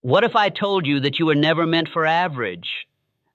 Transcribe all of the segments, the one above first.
What if I told you that you were never meant for average?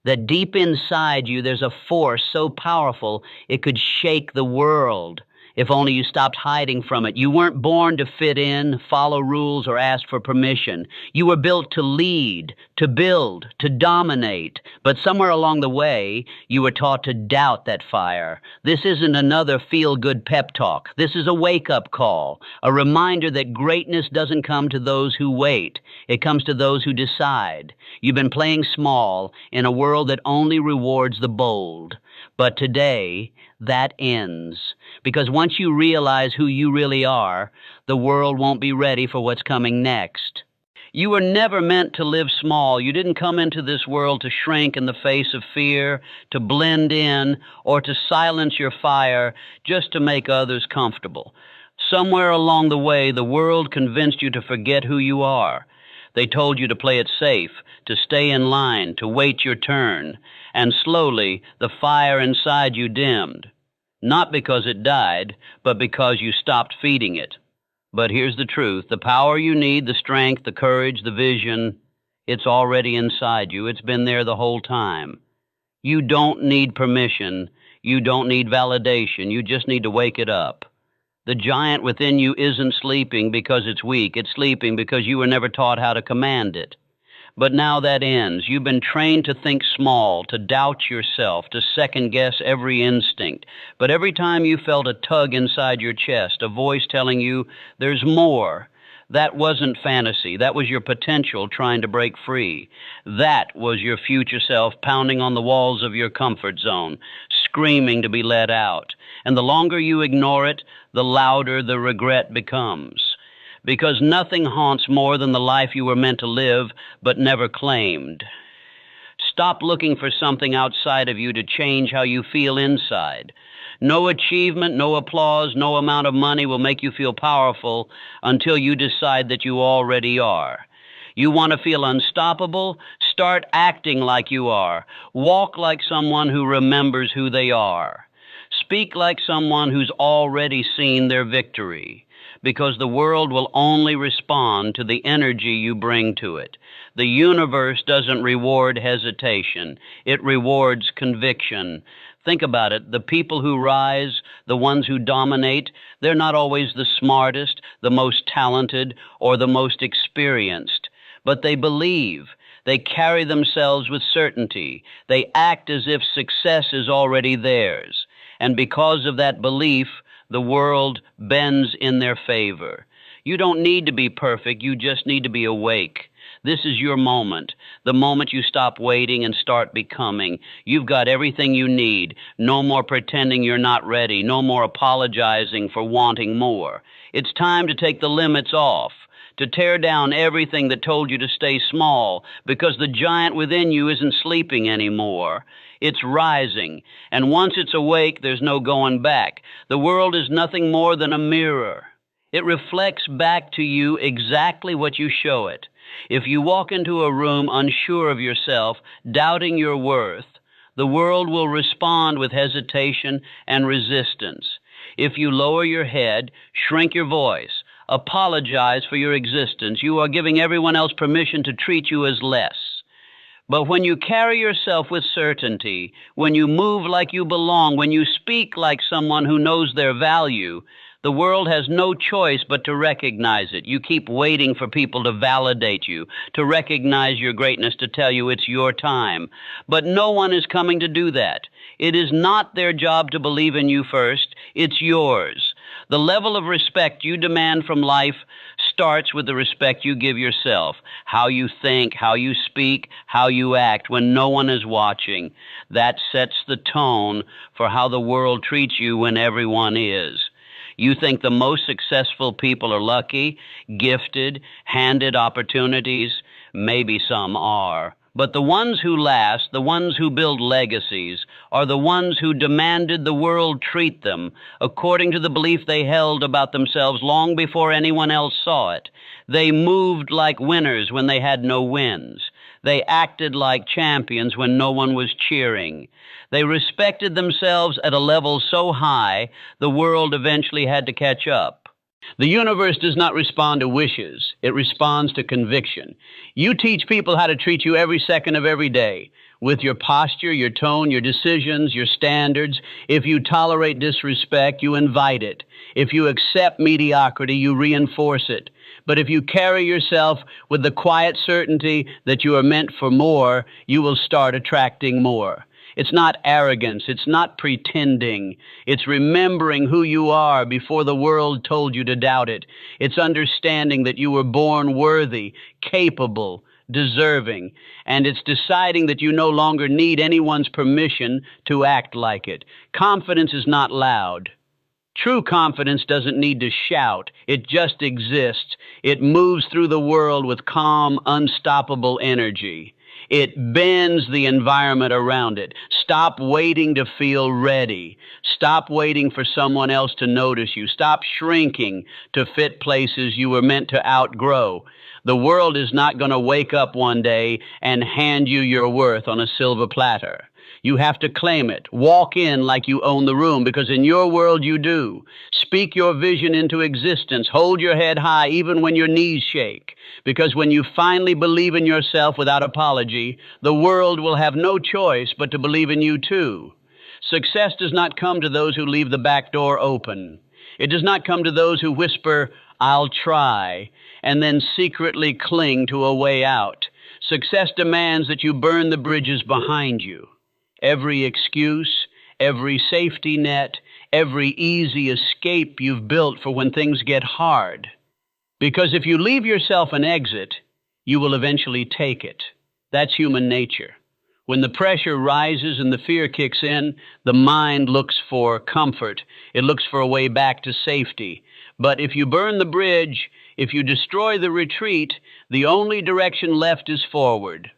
That deep inside you there's a force so powerful it could shake the world if only you stopped hiding from it. You weren't born to fit in, follow rules, or ask for permission. You were built to lead, to build, to dominate. But somewhere along the way, you were taught to doubt that fire. This isn't another feel-good pep talk. This is a wake-up call, a reminder that greatness doesn't come to those who wait. It comes to those who decide. You've been playing small in a world that only rewards the bold. But today, that ends. Because once you realize who you really are, the world won't be ready for what's coming next. You were never meant to live small. You didn't come into this world to shrink in the face of fear, to blend in, or to silence your fire just to make others comfortable. Somewhere along the way, the world convinced you to forget who you are. They told you to play it safe, to stay in line, to wait your turn. And slowly, the fire inside you dimmed. Not because it died, but because you stopped feeding it. But here's the truth. The power you need, the strength, the courage, the vision, it's already inside you. It's been there the whole time. You don't need permission. You don't need validation. You just need to wake it up. The giant within you isn't sleeping because it's weak. It's sleeping because you were never taught how to command it. But now that ends. You've been trained to think small, to doubt yourself, to second-guess every instinct. But every time you felt a tug inside your chest, a voice telling you there's more, that wasn't fantasy. That was your potential trying to break free. That was your future self pounding on the walls of your comfort zone, screaming to be let out. And the longer you ignore it, the louder the regret becomes. Because nothing haunts more than the life you were meant to live but never claimed. Stop looking for something outside of you to change how you feel inside. No achievement, no applause, no amount of money will make you feel powerful until you decide that you already are. You want to feel unstoppable? Start acting like you are. Walk like someone who remembers who they are. Speak like someone who's already seen their victory. Because the world will only respond to the energy you bring to it. The universe doesn't reward hesitation. It rewards conviction. Think about it. The people who rise, the ones who dominate, they're not always the smartest, the most talented, or the most experienced. But they believe. They carry themselves with certainty. They act as if success is already theirs. And because of that belief, the world bends in their favor. You don't need to be perfect. You just need to be awake. This is your moment, the moment you stop waiting and start becoming. You've got everything you need. No more pretending you're not ready. No more apologizing for wanting more. It's time to take the limits off, to tear down everything that told you to stay small, because the giant within you isn't sleeping anymore. It's rising, and once it's awake, there's no going back. The world is nothing more than a mirror. It reflects back to you exactly what you show it. If you walk into a room unsure of yourself, doubting your worth, the world will respond with hesitation and resistance. If you lower your head, shrink your voice, apologize for your existence, you are giving everyone else permission to treat you as less. But when you carry yourself with certainty, when you move like you belong, when you speak like someone who knows their value, the world has no choice but to recognize it. You keep waiting for people to validate you, to recognize your greatness, to tell you it's your time. But no one is coming to do that. It is not their job to believe in you first. It's yours. The level of respect you demand from life starts with the respect you give yourself, how you think, how you speak, how you act when no one is watching. That sets the tone for how the world treats you when everyone is. You think the most successful people are lucky, gifted, handed opportunities? Maybe some are. But the ones who last, the ones who build legacies, are the ones who demanded the world treat them according to the belief they held about themselves long before anyone else saw it. They moved like winners when they had no wins. They acted like champions when no one was cheering. They respected themselves at a level so high, the world eventually had to catch up. The universe does not respond to wishes. It responds to conviction. You teach people how to treat you every second of every day, with your posture, your tone, your decisions, your standards. If you tolerate disrespect, you invite it. If you accept mediocrity, you reinforce it. But if you carry yourself with the quiet certainty that you are meant for more, you will start attracting more. It's not arrogance. It's not pretending. It's remembering who you are before the world told you to doubt it. It's understanding that you were born worthy, capable, deserving. And it's deciding that you no longer need anyone's permission to act like it. Confidence is not loud. True confidence doesn't need to shout. It just exists. It moves through the world with calm, unstoppable energy. It bends the environment around it. Stop waiting to feel ready. Stop waiting for someone else to notice you. Stop shrinking to fit places you were meant to outgrow. The world is not going to wake up one day and hand you your worth on a silver platter. You have to claim it. Walk in like you own the room, because in your world you do. Speak your vision into existence. Hold your head high even when your knees shake. Because when you finally believe in yourself without apology, the world will have no choice but to believe in you too. Success does not come to those who leave the back door open. It does not come to those who whisper, "I'll try," and then secretly cling to a way out. Success demands that you burn the bridges behind you. Every excuse, every safety net, every easy escape you've built for when things get hard. Because if you leave yourself an exit, you will eventually take it. That's human nature. When the pressure rises and the fear kicks in, the mind looks for comfort. It looks for a way back to safety. But if you burn the bridge, if you destroy the retreat, the only direction left is forward.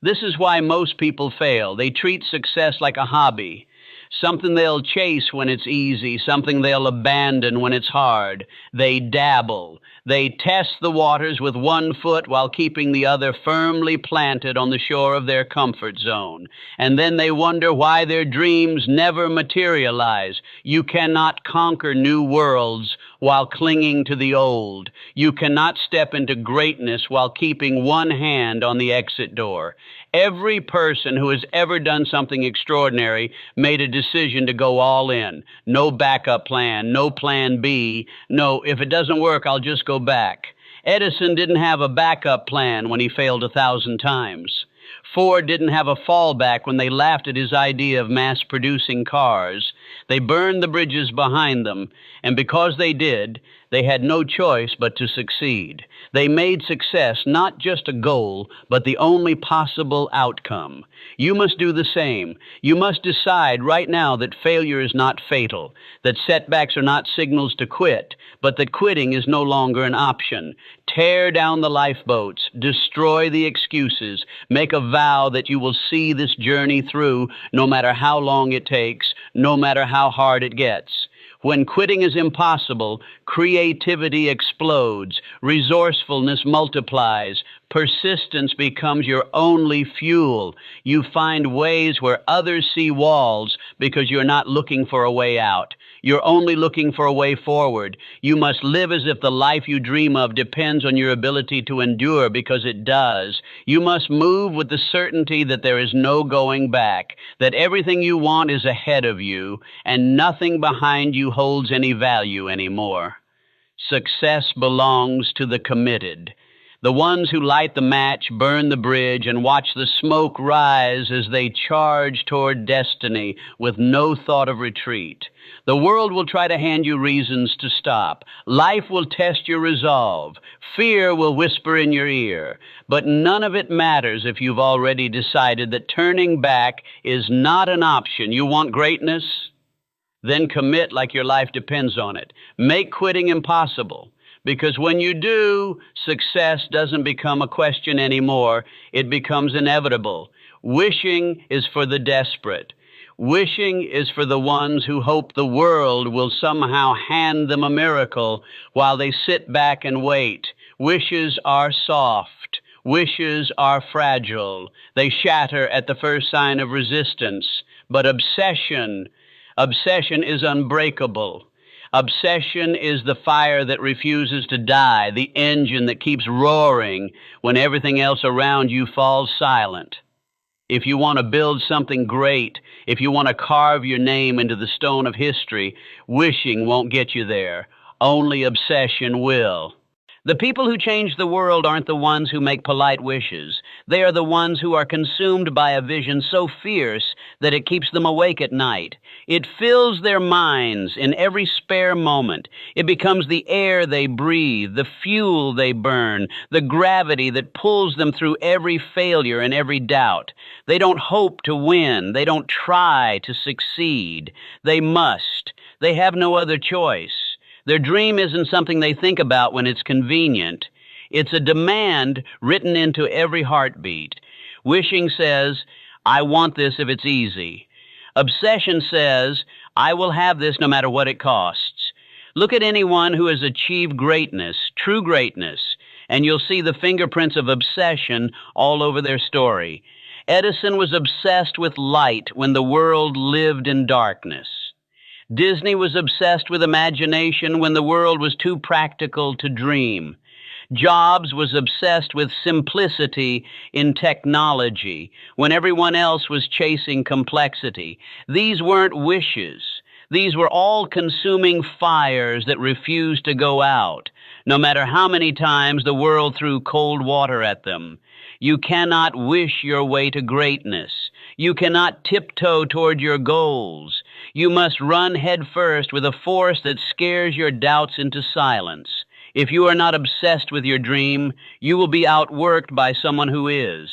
This is why most people fail. They treat success like a hobby, something they'll chase when it's easy, something they'll abandon when it's hard. They dabble. They test the waters with one foot while keeping the other firmly planted on the shore of their comfort zone. And then they wonder why their dreams never materialize. You cannot conquer new worlds while clinging to the old. You cannot step into greatness while keeping one hand on the exit door. Every person who has ever done something extraordinary made a decision to go all in. No backup plan, no plan B. No, if it doesn't work, I'll just go back. Edison didn't have a backup plan when he failed 1,000 times. Ford didn't have a fallback when they laughed at his idea of mass-producing cars. They burned the bridges behind them, and because they did, they had no choice but to succeed. They made success not just a goal, but the only possible outcome. You must do the same. You must decide right now that failure is not fatal, that setbacks are not signals to quit, but that quitting is no longer an option. Tear down the lifeboats, destroy the excuses, make a vow that you will see this journey through no matter how long it takes, no matter how hard it gets. When quitting is impossible, creativity explodes, resourcefulness multiplies, persistence becomes your only fuel. You find ways where others see walls because you're not looking for a way out. You're only looking for a way forward. You must live as if the life you dream of depends on your ability to endure, because it does. You must move with the certainty that there is no going back, that everything you want is ahead of you, and nothing behind you holds any value anymore. Success belongs to the committed. The ones who light the match, burn the bridge, and watch the smoke rise as they charge toward destiny with no thought of retreat. The world will try to hand you reasons to stop. Life will test your resolve. Fear will whisper in your ear. But none of it matters if you've already decided that turning back is not an option. You want greatness? Then commit like your life depends on it. Make quitting impossible. Because when you do, success doesn't become a question anymore. It becomes inevitable. Wishing is for the desperate. Wishing is for the ones who hope the world will somehow hand them a miracle while they sit back and wait. Wishes are soft. Wishes are fragile. They shatter at the first sign of resistance. But obsession is unbreakable. Obsession is the fire that refuses to die, the engine that keeps roaring when everything else around you falls silent. If you want to build something great, if you want to carve your name into the stone of history, wishing won't get you there. Only obsession will. The people who change the world aren't the ones who make polite wishes. They are the ones who are consumed by a vision so fierce that it keeps them awake at night. It fills their minds in every spare moment. It becomes the air they breathe, the fuel they burn, the gravity that pulls them through every failure and every doubt. They don't hope to win. They don't try to succeed. They must. They have no other choice. Their dream isn't something they think about when it's convenient. It's a demand written into every heartbeat. Wishing says, I want this if it's easy. Obsession says, I will have this no matter what it costs. Look at anyone who has achieved greatness, true greatness, and you'll see the fingerprints of obsession all over their story. Edison was obsessed with light when the world lived in darkness. Disney was obsessed with imagination when the world was too practical to dream. Jobs was obsessed with simplicity in technology when everyone else was chasing complexity. These weren't wishes. These were all-consuming fires that refused to go out, no matter how many times the world threw cold water at them. You cannot wish your way to greatness. You cannot tiptoe toward your goals. You must run headfirst with a force that scares your doubts into silence. If you are not obsessed with your dream, you will be outworked by someone who is.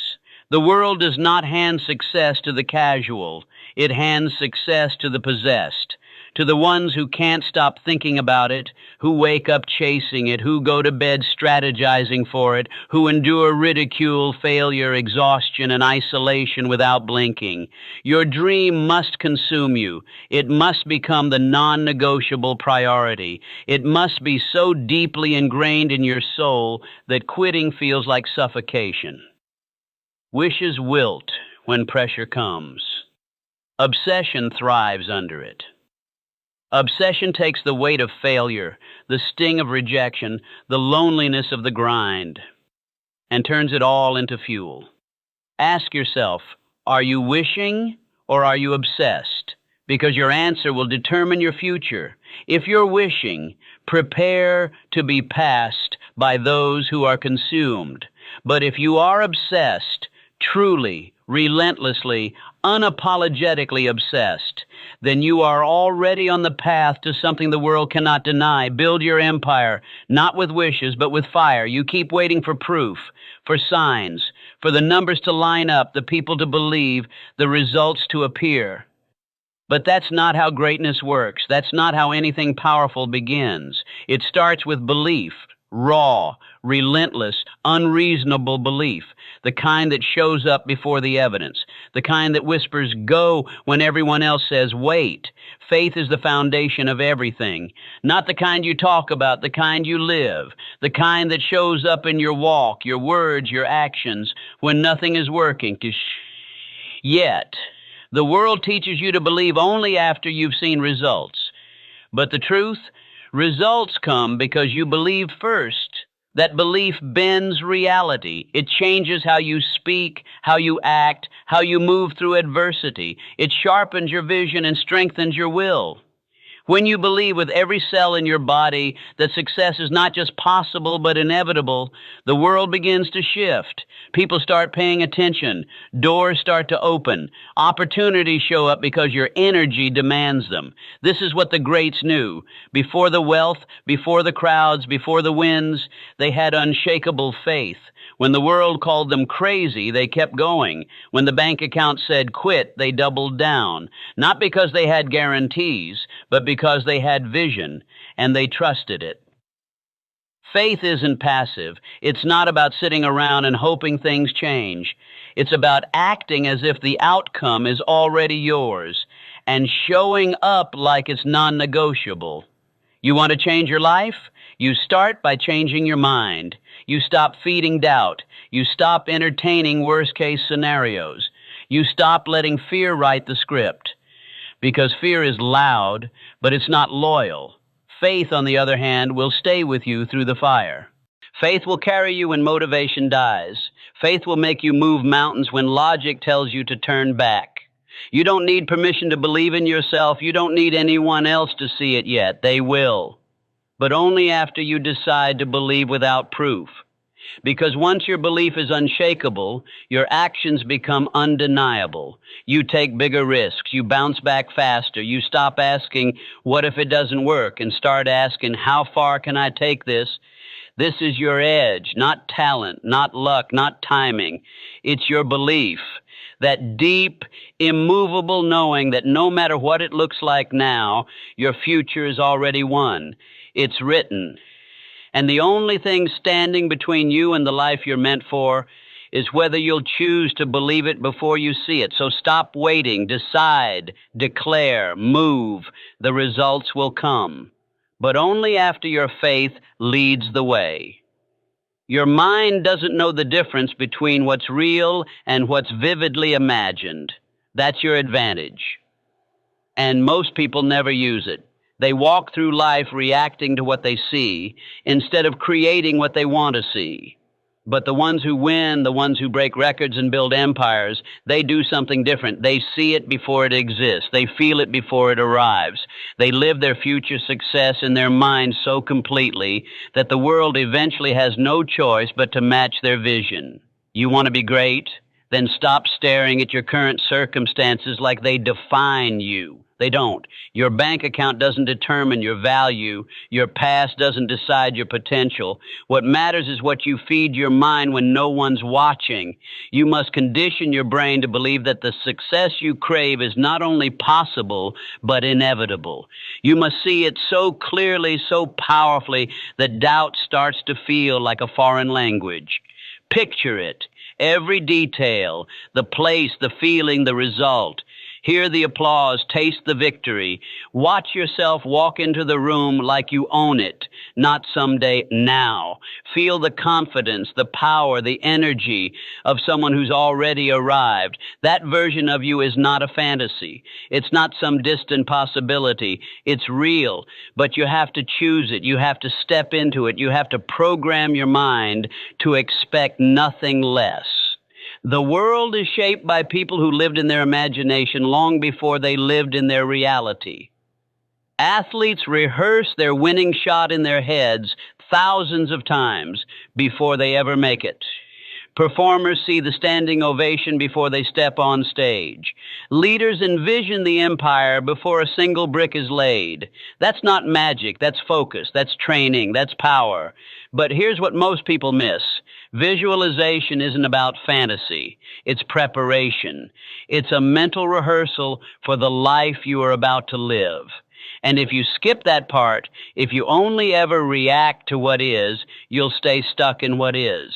The world does not hand success to the casual. It hands success to the possessed, to the ones who can't stop thinking about it, who wake up chasing it, who go to bed strategizing for it, who endure ridicule, failure, exhaustion, and isolation without blinking. Your dream must consume you. It must become the non-negotiable priority. It must be so deeply ingrained in your soul that quitting feels like suffocation. Wishes wilt when pressure comes. Obsession thrives under it. Obsession takes the weight of failure, the sting of rejection, the loneliness of the grind, and turns it all into fuel. Ask yourself, are you wishing or are you obsessed? Because your answer will determine your future. If you're wishing, prepare to be passed by those who are consumed. But if you are obsessed, truly, relentlessly, unapologetically obsessed, then you are already on the path to something the world cannot deny. Build your empire, not with wishes, but with fire. You keep waiting for proof, for signs, for the numbers to line up, the people to believe, the results to appear. But that's not how greatness works. That's not how anything powerful begins. It starts with belief, raw, relentless, unreasonable belief, the kind that shows up before the evidence, the kind that whispers go when everyone else says wait. Faith is the foundation of everything, not the kind you talk about, the kind you live, the kind that shows up in your walk, your words, your actions, when nothing is working. Yet, the world teaches you to believe only after you've seen results. But the truth, results come because you believed first. That belief bends reality. It changes how you speak, how you act, how you move through adversity. It sharpens your vision and strengthens your will. When you believe with every cell in your body that success is not just possible but inevitable, the world begins to shift. People start paying attention. Doors start to open. Opportunities show up because your energy demands them. This is what the greats knew. Before the wealth, before the crowds, before the winds, they had unshakable faith. When the world called them crazy, they kept going. When the bank account said quit, they doubled down. Not because they had guarantees, but because they had vision, and they trusted it. Faith isn't passive. It's not about sitting around and hoping things change. It's about acting as if the outcome is already yours and showing up like it's non-negotiable. You want to change your life? You start by changing your mind. You stop feeding doubt. You stop entertaining worst-case scenarios. You stop letting fear write the script. Because fear is loud, but it's not loyal. Faith, on the other hand, will stay with you through the fire. Faith will carry you when motivation dies. Faith will make you move mountains when logic tells you to turn back. You don't need permission to believe in yourself. You don't need anyone else to see it yet. They will. But only after you decide to believe without proof. Because once your belief is unshakable, your actions become undeniable. You take bigger risks. You bounce back faster. You stop asking, what if it doesn't work? And start asking, how far can I take this? This is your edge, not talent, not luck, not timing. It's your belief. That deep, immovable knowing that no matter what it looks like now, your future is already won. It's written. And the only thing standing between you and the life you're meant for is whether you'll choose to believe it before you see it. So stop waiting, decide, declare, move. The results will come. But only after your faith leads the way. Your mind doesn't know the difference between what's real and what's vividly imagined. That's your advantage. And most people never use it. They walk through life reacting to what they see instead of creating what they want to see. But the ones who win, the ones who break records and build empires, they do something different. They see it before it exists. They feel it before it arrives. They live their future success in their minds so completely that the world eventually has no choice but to match their vision. You want to be great? Then stop staring at your current circumstances like they define you. They don't. Your bank account doesn't determine your value. Your past doesn't decide your potential. What matters is what you feed your mind when no one's watching. You must condition your brain to believe that the success you crave is not only possible, but inevitable. You must see it so clearly, so powerfully, that doubt starts to feel like a foreign language. Picture it. Every detail, the place, the feeling, the result. Hear the applause, taste the victory. Watch yourself walk into the room like you own it, not someday, now. Feel the confidence, the power, the energy of someone who's already arrived. That version of you is not a fantasy. It's not some distant possibility. It's real, but you have to choose it. You have to step into it. You have to program your mind to expect nothing less. The world is shaped by people who lived in their imagination long before they lived in their reality. Athletes rehearse their winning shot in their heads thousands of times before they ever make it. Performers see the standing ovation before they step on stage. Leaders envision the empire before a single brick is laid. That's not magic, that's focus, that's training, that's power. But here's what most people miss. Visualization isn't about fantasy. It's preparation. It's a mental rehearsal for the life you are about to live. And if you skip that part, if you only ever react to what is, you'll stay stuck in what is.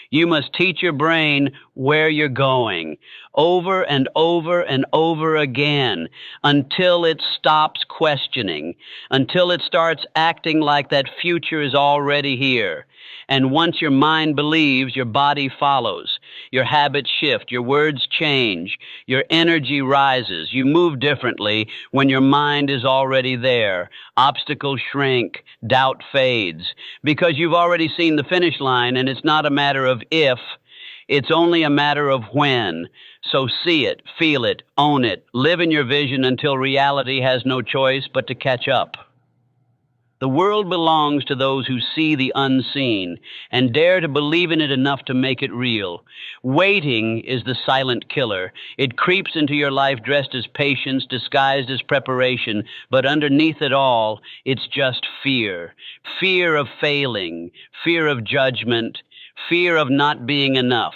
You must teach your brain where you're going over and over and over again until it stops questioning, until it starts acting like that future is already here. And once your mind believes, your body follows. Your habits shift, your words change, your energy rises. You move differently when your mind is already there. Obstacles shrink, doubt fades, because you've already seen the finish line, and it's not a matter of if, it's only a matter of when. So see it, feel it, own it, live in your vision until reality has no choice but to catch up. The world belongs to those who see the unseen and dare to believe in it enough to make it real. Waiting is the silent killer. It creeps into your life dressed as patience, disguised as preparation, but underneath it all, it's just fear. Fear of failing, fear of judgment, fear of not being enough.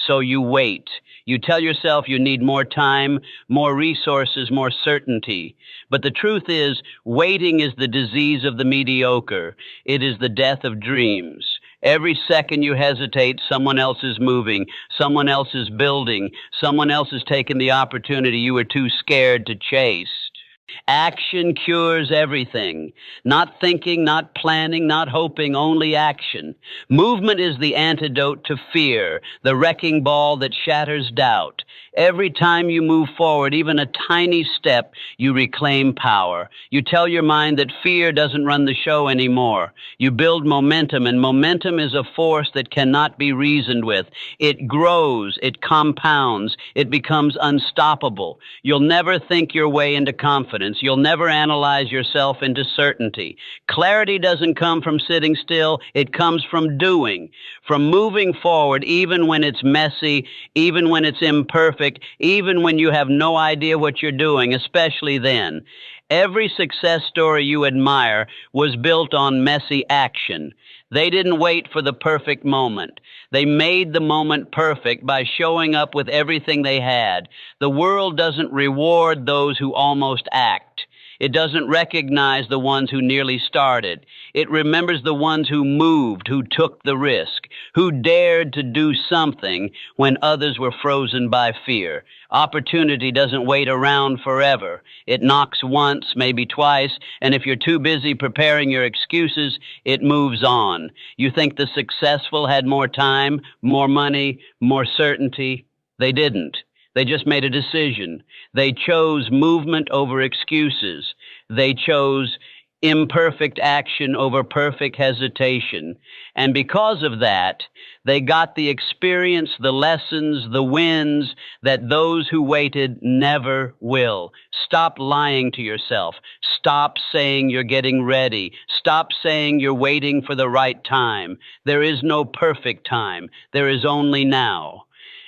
So you wait. You tell yourself you need more time, more resources, more certainty. But the truth is, waiting is the disease of the mediocre. It is the death of dreams. Every second you hesitate, someone else is moving, someone else is building, someone else has taken the opportunity you were too scared to chase. Action cures everything. Not thinking, not planning, not hoping, only action. Movement is the antidote to fear, the wrecking ball that shatters doubt. Every time you move forward, even a tiny step, you reclaim power. You tell your mind that fear doesn't run the show anymore. You build momentum, and momentum is a force that cannot be reasoned with. It grows, it compounds, it becomes unstoppable. You'll never think your way into confidence. You'll never analyze yourself into certainty. Clarity doesn't come from sitting still, it comes from doing, from moving forward even when it's messy, even when it's imperfect, even when you have no idea what you're doing, especially then. Every success story you admire was built on messy action. They didn't wait for the perfect moment. They made the moment perfect by showing up with everything they had. The world doesn't reward those who almost act. It doesn't recognize the ones who nearly started. It remembers the ones who moved, who took the risk, who dared to do something when others were frozen by fear. Opportunity doesn't wait around forever. It knocks once, maybe twice, and if you're too busy preparing your excuses, it moves on. You think the successful had more time, more money, more certainty? They didn't. They just made a decision. They chose movement over excuses. They chose imperfect action over perfect hesitation. And because of that, they got the experience, the lessons, the wins that those who waited never will. Stop lying to yourself. Stop saying you're getting ready. Stop saying you're waiting for the right time. There is no perfect time. There is only now.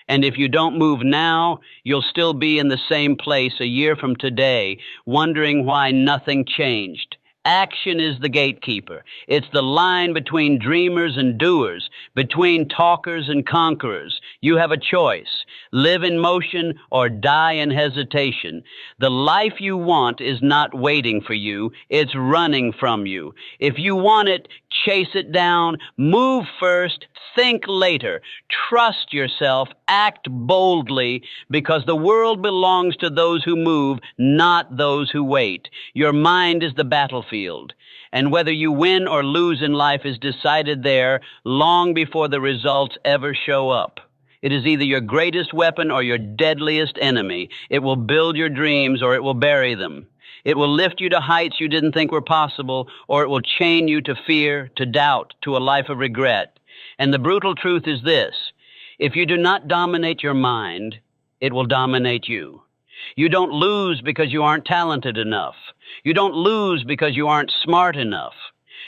And if you don't move now, you'll still be in the same place a year from today, wondering why nothing changed. Action is the gatekeeper. It's the line between dreamers and doers, between talkers and conquerors. You have a choice. Live in motion or die in hesitation. The life you want is not waiting for you. It's running from you. If you want it, chase it down. Move first. Think later. Trust yourself. Act boldly, because the world belongs to those who move, not those who wait. Your mind is the battlefield. And whether you win or lose in life is decided there long before the results ever show up. It is either your greatest weapon or your deadliest enemy. It will build your dreams or it will bury them. It will lift you to heights you didn't think were possible, or it will chain you to fear, to doubt, to a life of regret. And the brutal truth is this: if you do not dominate your mind, it will dominate you. You don't lose because you aren't talented enough. You don't lose because you aren't smart enough.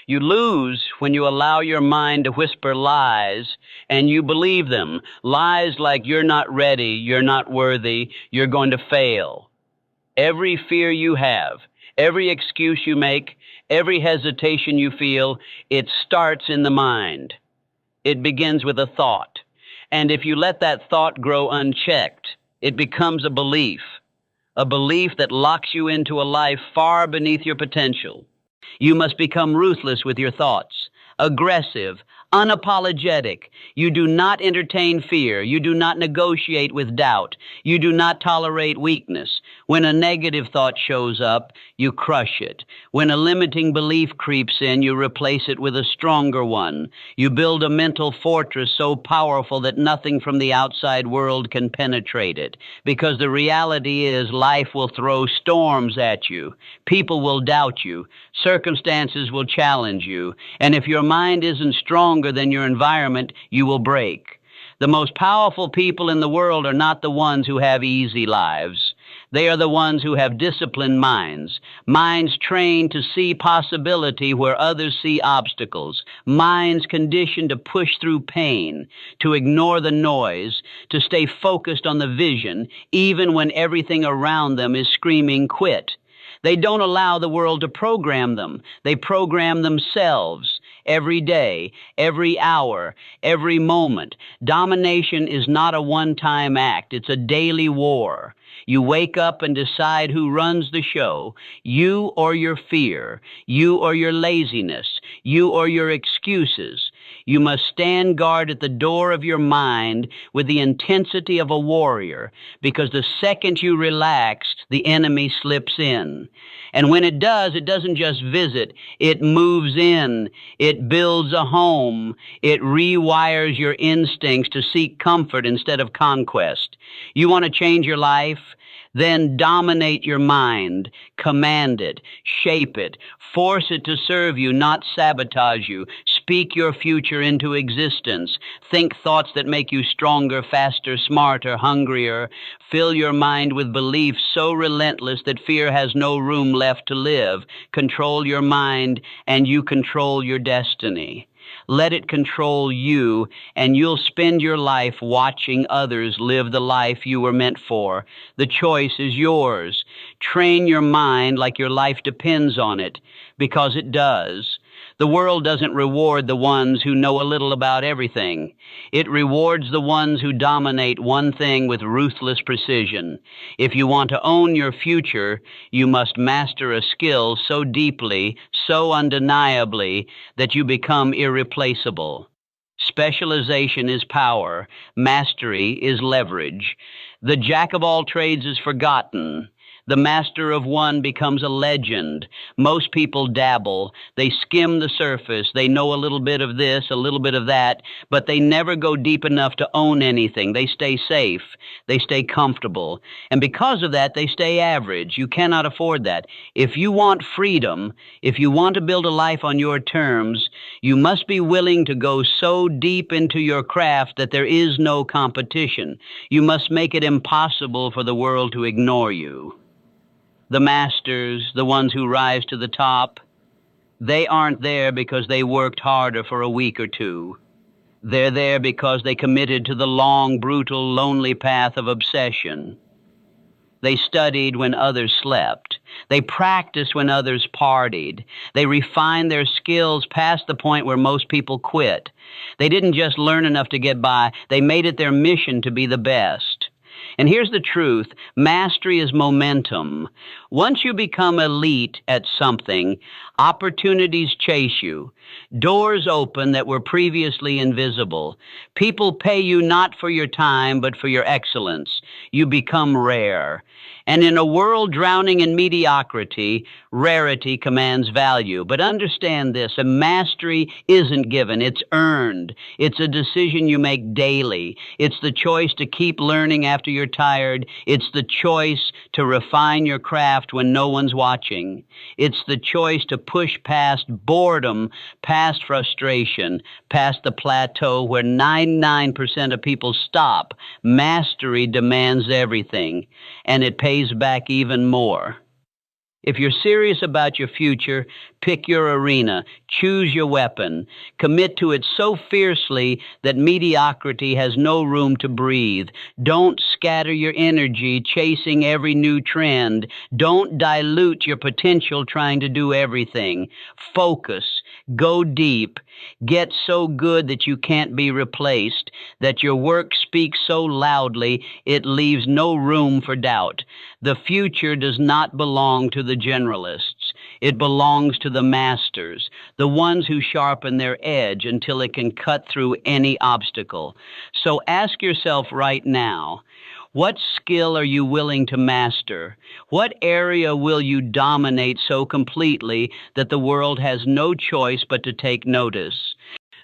You lose when you allow your mind to whisper lies and you believe them. Lies like you're not ready, you're not worthy, you're going to fail. Every fear you have, every excuse you make, every hesitation you feel, it starts in the mind. It begins with a thought. And if you let that thought grow unchecked, it becomes a belief that locks you into a life far beneath your potential. You must become ruthless with your thoughts, aggressive, unapologetic. You do not entertain fear. You do not negotiate with doubt. You do not tolerate weakness. When a negative thought shows up, you crush it. When a limiting belief creeps in, you replace it with a stronger one. You build a mental fortress so powerful that nothing from the outside world can penetrate it. Because the reality is, life will throw storms at you. People will doubt you. Circumstances will challenge you. And if your mind isn't stronger than your environment, you will break. The most powerful people in the world are not the ones who have easy lives. They are the ones who have disciplined minds, minds trained to see possibility where others see obstacles, minds conditioned to push through pain, to ignore the noise, to stay focused on the vision, even when everything around them is screaming quit. They don't allow the world to program them. They program themselves every day, every hour, every moment. Domination is not a one-time act. It's a daily war. You wake up and decide who runs the show, you or your fear, you or your laziness, you or your excuses. You must stand guard at the door of your mind with the intensity of a warrior, because the second you relax, the enemy slips in. And when it does, it doesn't just visit, it moves in, it builds a home, it rewires your instincts to seek comfort instead of conquest. You want to change your life? Then dominate your mind, command it, shape it, force it to serve you, not sabotage you. Speak your future into existence. Think thoughts that make you stronger, faster, smarter, hungrier. Fill your mind with beliefs so relentless that fear has no room left to live. Control your mind, and you control your destiny. Let it control you, and you'll spend your life watching others live the life you were meant for. The choice is yours. Train your mind like your life depends on it, because it does. The world doesn't reward the ones who know a little about everything. It rewards the ones who dominate one thing with ruthless precision. If you want to own your future, you must master a skill so deeply, so undeniably, that you become irreplaceable. Specialization is power. Mastery is leverage. The jack of all trades is forgotten. The master of one becomes a legend. Most people dabble. They skim the surface. They know a little bit of this, a little bit of that, but they never go deep enough to own anything. They stay safe. They stay comfortable. And because of that, they stay average. You cannot afford that. If you want freedom, if you want to build a life on your terms, you must be willing to go so deep into your craft that there is no competition. You must make it impossible for the world to ignore you. The masters, the ones who rise to the top, they aren't there because they worked harder for a week or two. They're there because they committed to the long, brutal, lonely path of obsession. They studied when others slept. They practiced when others partied. They refined their skills past the point where most people quit. They didn't just learn enough to get by. They made it their mission to be the best. And here's the truth. Mastery is momentum. Once you become elite at something, opportunities chase you. Doors open that were previously invisible. People pay you not for your time, but for your excellence. You become rare. And in a world drowning in mediocrity, rarity commands value. But understand this, a mastery isn't given, it's earned. It's a decision you make daily. It's the choice to keep learning after you're tired. It's the choice to refine your craft when no one's watching. It's the choice to push past boredom, past frustration, past the plateau where 99% of people stop. Mastery demands everything, and it pays back even more. If you're serious about your future, pick your arena, choose your weapon, commit to it so fiercely that mediocrity has no room to breathe. Don't scatter your energy chasing every new trend. Don't dilute your potential trying to do everything. Focus, go deep, get so good that you can't be replaced, that your work speaks so loudly it leaves no room for doubt. The future does not belong to the generalists. It belongs to the masters, the ones who sharpen their edge until it can cut through any obstacle. So ask yourself right now, what skill are you willing to master? What area will you dominate so completely that the world has no choice but to take notice?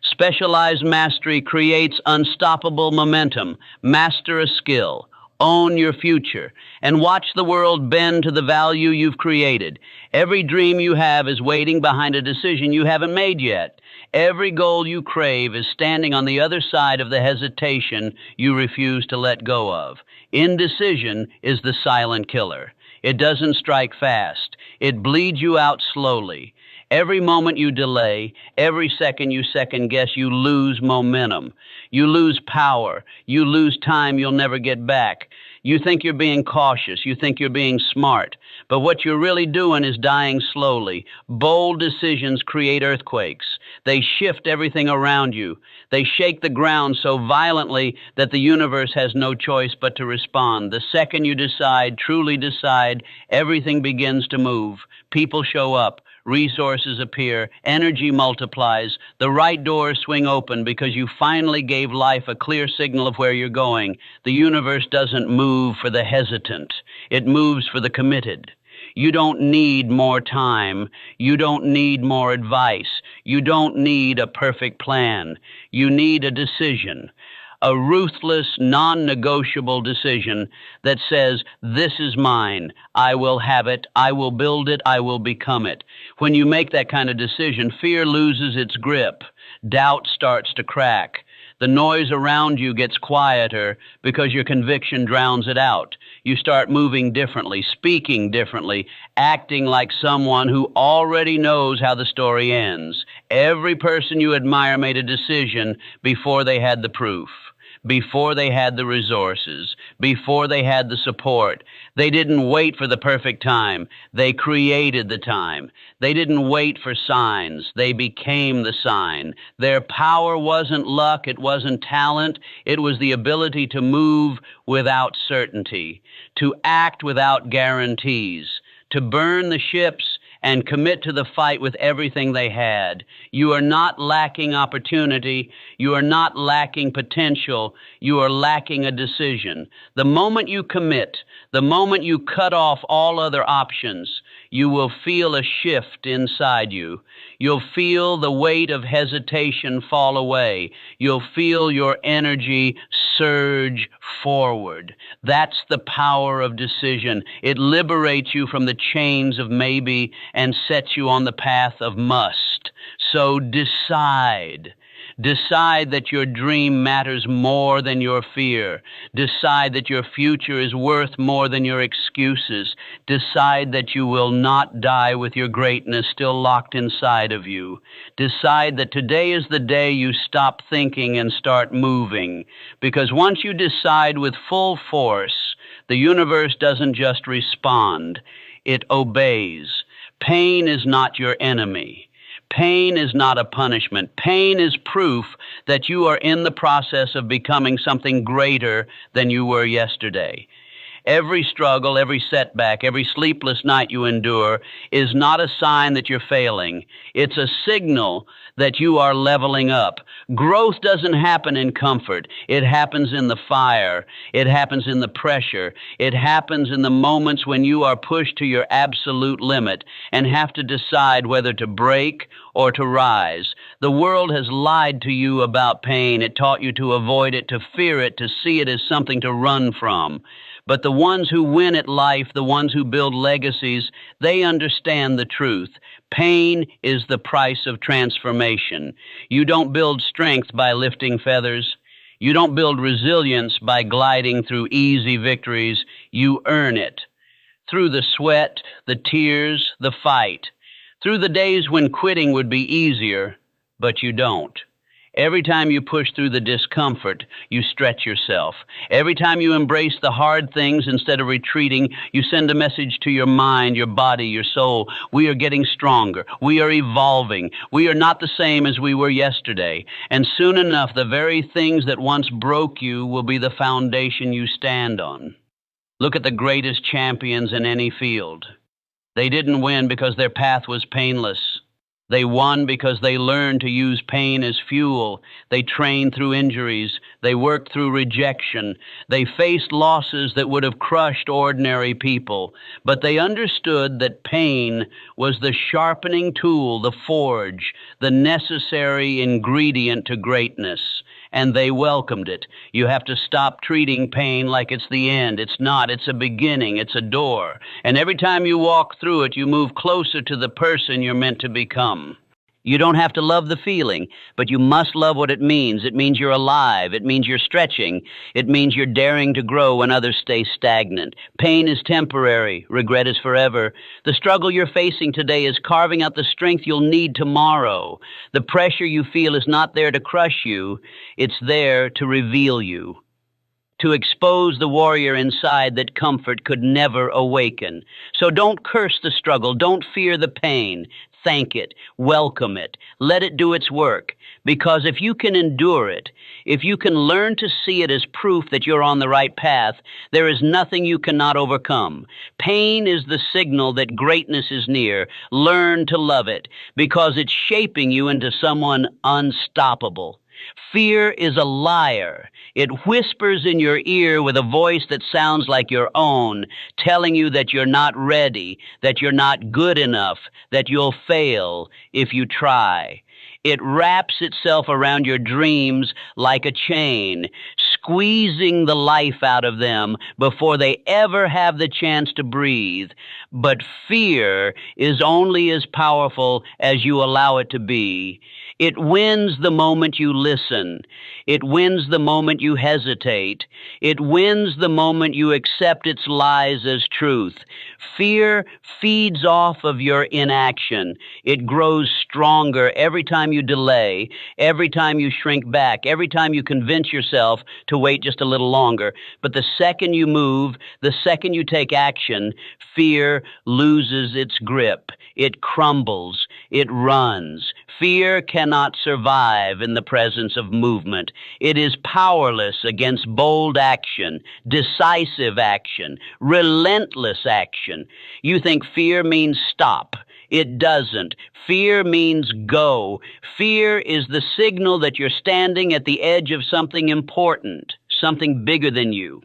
Specialized mastery creates unstoppable momentum. Master a skill. Own your future, and watch the world bend to the value you've created. Every dream you have is waiting behind a decision you haven't made yet. Every goal you crave is standing on the other side of the hesitation you refuse to let go of. Indecision is the silent killer. It doesn't strike fast. It bleeds you out slowly. Every moment you delay, every second you second guess, you lose momentum. You lose power. You lose time you'll never get back. You think you're being cautious. You think you're being smart. But what you're really doing is dying slowly. Bold decisions create earthquakes. They shift everything around you. They shake the ground so violently that the universe has no choice but to respond. The second you decide, truly decide, everything begins to move. People show up. resources appear, energy multiplies, the right doors swing open because you finally gave life a clear signal of where you're going. The universe doesn't move for the hesitant. It moves for the committed. You don't need more time. You don't need more advice. You don't need a perfect plan. You need a decision. A ruthless, non-negotiable decision that says, this is mine, I will have it, I will build it, I will become it. When you make that kind of decision, fear loses its grip. Doubt starts to crack. The noise around you gets quieter because your conviction drowns it out. You start moving differently, speaking differently, acting like someone who already knows how the story ends. Every person you admire made a decision before they had the proof, before they had the resources, before they had the support. They didn't wait for the perfect time. They created the time. They didn't wait for signs. They became the sign. Their power wasn't luck. It wasn't talent. It was the ability to move without certainty, to act without guarantees, to burn the ships and commit to the fight with everything they had. You are not lacking opportunity. You are not lacking potential. You are lacking a decision. The moment you commit, the moment you cut off all other options, you will feel a shift inside you. You'll feel the weight of hesitation fall away. You'll feel your energy surge forward. That's the power of decision. It liberates you from the chains of maybe and sets you on the path of must. So decide. Decide that your dream matters more than your fear. Decide that your future is worth more than your excuses. Decide that you will not die with your greatness still locked inside of you. Decide that today is the day you stop thinking and start moving. Because once you decide with full force, the universe doesn't just respond, it obeys. Pain is not your enemy. Pain is not a punishment. Pain is proof that you are in the process of becoming something greater than you were yesterday. Every struggle, every setback, every sleepless night you endure is not a sign that you're failing. It's a signal that you are leveling up. Growth doesn't happen in comfort. It happens in the fire. It happens in the pressure. It happens in the moments when you are pushed to your absolute limit and have to decide whether to break or to rise. The world has lied to you about pain. It taught you to avoid it, to fear it, to see it as something to run from. But the ones who win at life, the ones who build legacies, they understand the truth. Pain is the price of transformation. You don't build strength by lifting feathers. You don't build resilience by gliding through easy victories. You earn it through the sweat, the tears, the fight, through the days when quitting would be easier, but you don't. Every time you push through the discomfort, you stretch yourself. Every time you embrace the hard things instead of retreating, you send a message to your mind, your body, your soul. We are getting stronger. We are evolving. We are not the same as we were yesterday. And soon enough, the very things that once broke you will be the foundation you stand on. Look at the greatest champions in any field. They didn't win because their path was painless. They won because they learned to use pain as fuel. They trained through injuries. They worked through rejection. They faced losses that would have crushed ordinary people. But they understood that pain was the sharpening tool, the forge, the necessary ingredient to greatness. And they welcomed it. You have to stop treating pain like it's the end. It's not. It's a beginning. It's a door. And every time you walk through it, you move closer to the person you're meant to become. You don't have to love the feeling, but you must love what it means. It means you're alive. It means you're stretching. It means you're daring to grow when others stay stagnant. Pain is temporary. Regret is forever. The struggle you're facing today is carving out the strength you'll need tomorrow. The pressure you feel is not there to crush you. It's there to reveal you. to expose the warrior inside that comfort could never awaken. So don't curse the struggle. Don't fear the pain. Thank it. Welcome it. Let it do its work. Because if you can endure it, if you can learn to see it as proof that you're on the right path, there is nothing you cannot overcome. Pain is the signal that greatness is near. Learn to love it, because it's shaping you into someone unstoppable. Fear is a liar. It whispers in your ear with a voice that sounds like your own, telling you that you're not ready, that you're not good enough, that you'll fail if you try. It wraps itself around your dreams like a chain, squeezing the life out of them before they ever have the chance to breathe. But fear is only as powerful as you allow it to be. It wins the moment you listen. It wins the moment you hesitate. It wins the moment you accept its lies as truth. Fear feeds off of your inaction. It grows stronger every time you delay, every time you shrink back, every time you convince yourself to wait just a little longer. But the second you move, the second you take action, fear loses its grip. It crumbles. It runs. Fear cannot survive in the presence of movement. It is powerless against bold action, decisive action, relentless action. You think fear means stop. It doesn't. Fear means go. Fear is the signal that you're standing at the edge of something important, something bigger than you.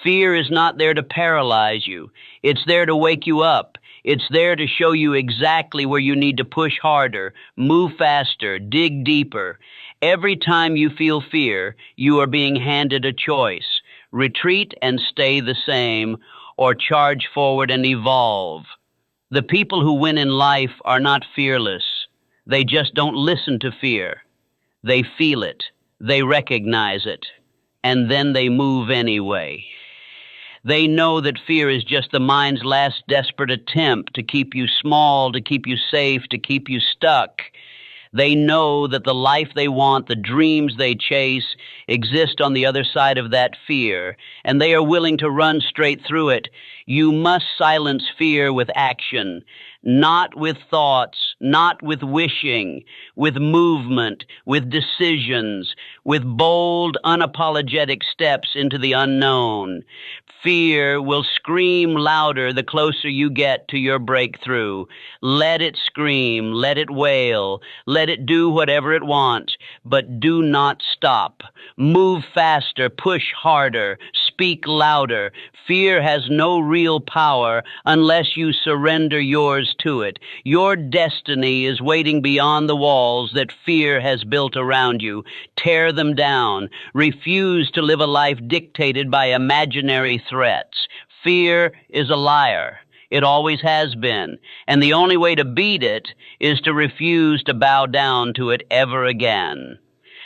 Fear is not there to paralyze you. It's there to wake you up. It's there to show you exactly where you need to push harder, move faster, dig deeper. Every time you feel fear, you are being handed a choice. Retreat and stay the same, or charge forward and evolve. The people who win in life are not fearless. They just don't listen to fear. They feel it. They recognize it. And then they move anyway. They know that fear is just the mind's last desperate attempt to keep you small, to keep you safe, to keep you stuck. They know that the life they want, the dreams they chase, exist on the other side of that fear, and they are willing to run straight through it. You must silence fear with action, not with thoughts, not with wishing, with movement, with decisions, with bold, unapologetic steps into the unknown. Fear will scream louder the closer you get to your breakthrough. Let it scream, let it wail, let it do whatever it wants, but do not stop. Move faster, push harder, speak louder. Fear has no real power unless you surrender yours to it. Your destiny is waiting beyond the walls that fear has built around you. Tear them down. Refuse to live a life dictated by imaginary threats. Fear is a liar. It always has been. And the only way to beat it is to refuse to bow down to it ever again.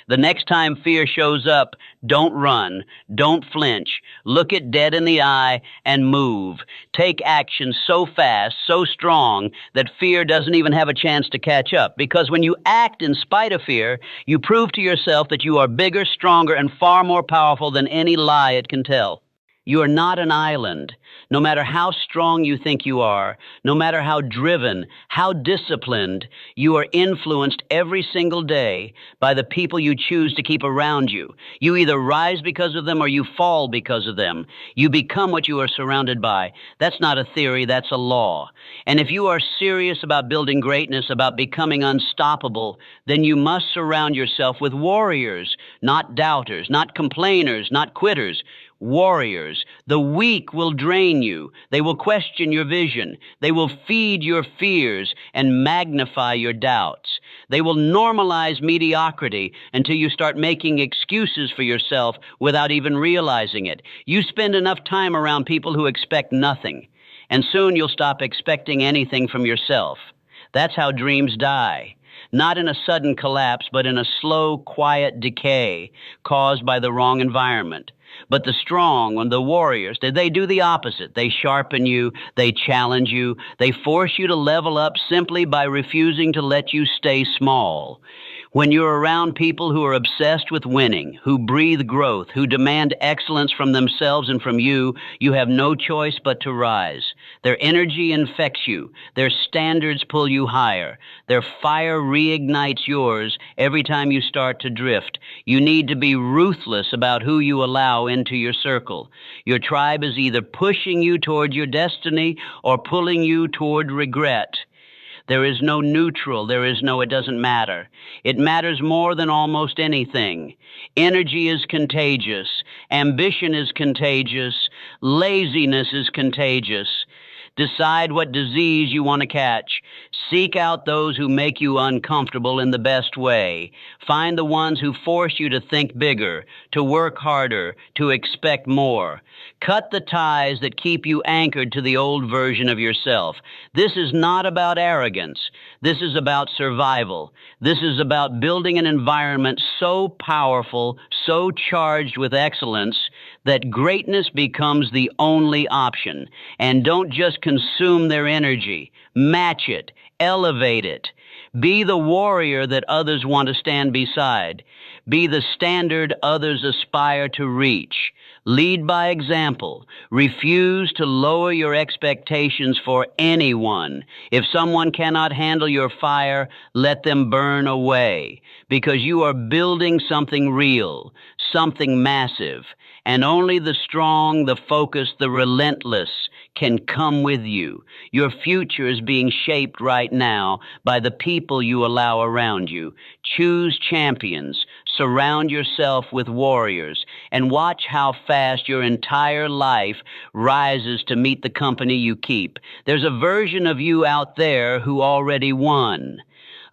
The next time fear shows up, don't run, don't flinch. Look it dead in the eye and move. Take action so fast, so strong, that fear doesn't even have a chance to catch up. Because when you act in spite of fear, you prove to yourself that you are bigger, stronger, and far more powerful than any lie it can tell. You are not an island. No matter how strong you think you are, no matter how driven, how disciplined, you are influenced every single day by the people you choose to keep around you. You either rise because of them or you fall because of them. You become what you are surrounded by. That's not a theory, that's a law. And if you are serious about building greatness, about becoming unstoppable, then you must surround yourself with warriors, not doubters, not complainers, not quitters. Warriors. The weak will drain you. They will question your vision. They will feed your fears and magnify your doubts. They will normalize mediocrity until you start making excuses for yourself without even realizing it. You spend enough time around people who expect nothing, and soon you'll stop expecting anything from yourself. That's how dreams die. Not in a sudden collapse, but in a slow, quiet decay caused by the wrong environment. But the strong and the warriors, they do the opposite. They sharpen you, they challenge you, they force you to level up simply by refusing to let you stay small. When you're around people who are obsessed with winning, who breathe growth, who demand excellence from themselves and from you, you have no choice but to rise. Their energy infects you. Their standards pull you higher. Their fire reignites yours every time you start to drift. You need to be ruthless about who you allow into your circle. Your tribe is either pushing you toward your destiny or pulling you toward regret. There is no neutral. There is no it doesn't matter. It matters more than almost anything. Energy is contagious. Ambition is contagious. Laziness is contagious. Decide what disease you want to catch. Seek out those who make you uncomfortable in the best way. Find the ones who force you to think bigger, to work harder, to expect more. Cut the ties that keep you anchored to the old version of yourself. This is not about arrogance. This is about survival. This is about building an environment so powerful, so charged with excellence, that greatness becomes the only option. And don't just consume their energy. Match it. Elevate it. Be the warrior that others want to stand beside. Be the standard others aspire to reach. Lead by example. Refuse to lower your expectations for anyone. If someone cannot handle your fire, let them burn away, because you are building something real, something massive, and only the strong, the focused, the relentless can come with you. Your future is being shaped right now by the people you allow around you. Choose champions. Surround yourself with warriors, and watch how fast your entire life rises to meet the company you keep. There's a version of you out there who already won.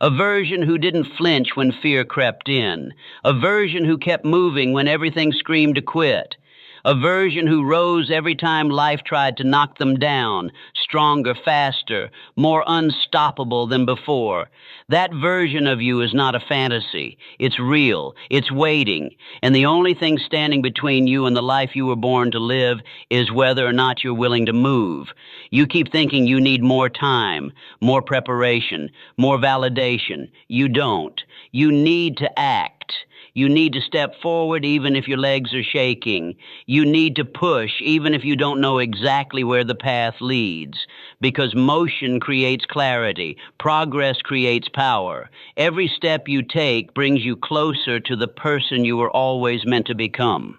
A version who didn't flinch when fear crept in. A version who kept moving when everything screamed to quit. A version who rose every time life tried to knock them down, stronger, faster, more unstoppable than before. That version of you is not a fantasy. It's real. It's waiting. And the only thing standing between you and the life you were born to live is whether or not you're willing to move. You keep thinking you need more time, more preparation, more validation. You don't. You need to act. You need to step forward even if your legs are shaking. You need to push even if you don't know exactly where the path leads. Because motion creates clarity. Progress creates power. Every step you take brings you closer to the person you were always meant to become.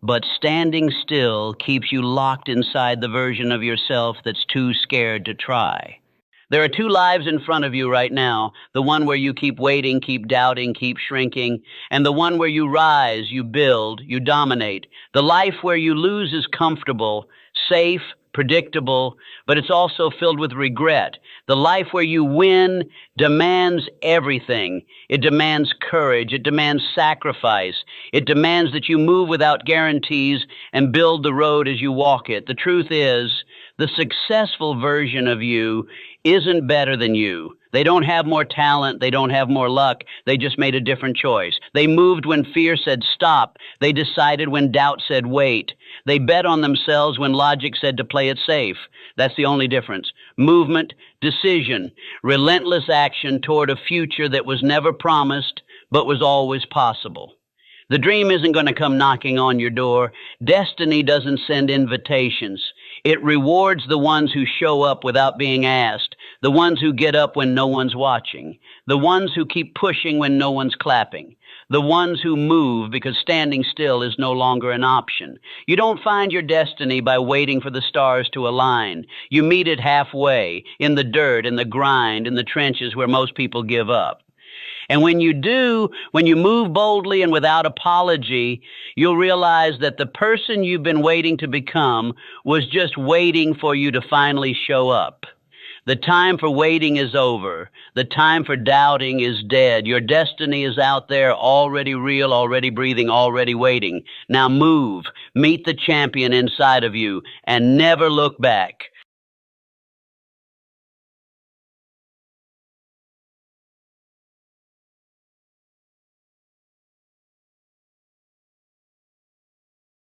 But standing still keeps you locked inside the version of yourself that's too scared to try. There are two lives in front of you right now, the one where you keep waiting, keep doubting, keep shrinking, and the one where you rise, you build, you dominate. The life where you lose is comfortable, safe, predictable, but it's also filled with regret. The life where you win demands everything. It demands courage. It demands sacrifice. It demands that you move without guarantees and build the road as you walk it. The truth is, the successful version of you isn't better than you. They don't have more talent. They don't have more luck. They just made a different choice. They moved when fear said stop. They decided when doubt said wait. They bet on themselves when logic said to play it safe. That's the only difference. Movement, decision, relentless action toward a future that was never promised but was always possible. The dream isn't going to come knocking on your door. Destiny doesn't send invitations. It rewards the ones who show up without being asked, the ones who get up when no one's watching, the ones who keep pushing when no one's clapping, the ones who move because standing still is no longer an option. You don't find your destiny by waiting for the stars to align. You meet it halfway, in the dirt, in the grind, in the trenches where most people give up. And when you do, when you move boldly and without apology, you'll realize that the person you've been waiting to become was just waiting for you to finally show up. The time for waiting is over. The time for doubting is dead. Your destiny is out there, already real, already breathing, already waiting. Now move, meet the champion inside of you, and never look back.